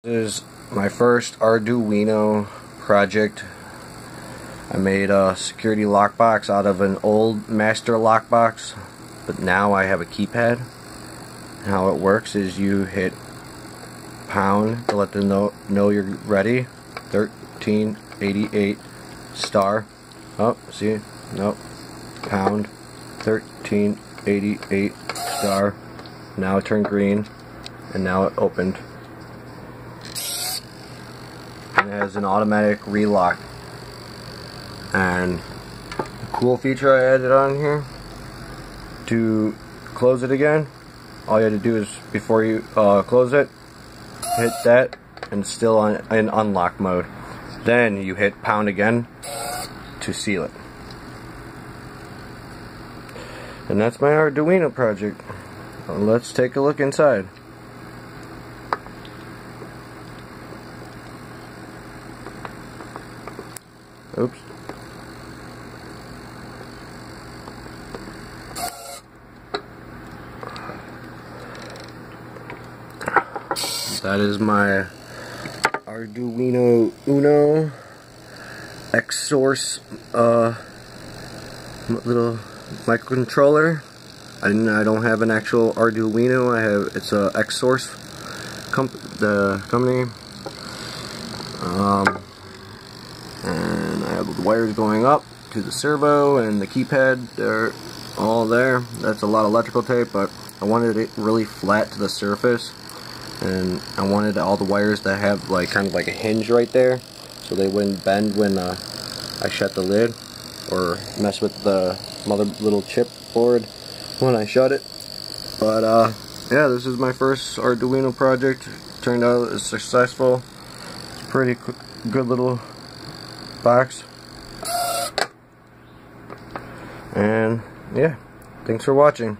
This is my first Arduino project. I made a security lockbox out of an old master lockbox, but now I have a keypad. How it works is you hit pound to let them know you're ready. 1388 star. Oh, see? Nope. Pound. 1388 star. Now it turned green, and now it opened. And it has an automatic relock. And the cool feature I added on here, to close it again, all you have to do is, before you close it, hit that, and it's still in unlock mode. Then you hit pound again to seal it. And that's my Arduino project. Let's take a look inside. Oops. That is my Arduino Uno X-Source little microcontroller. I don't have an actual Arduino. It's a X-Source the company. And I have the wires going up to the servo and the keypad. They're all there. That's a lot of electrical tape, but I wanted it really flat to the surface, and I wanted all the wires to have kind of like a hinge right there, so they wouldn't bend when I shut the lid or mess with the little chip board when I shut it. But yeah, this is my first Arduino project. Turned out it's successful. It's a pretty good little box. And yeah, thanks for watching.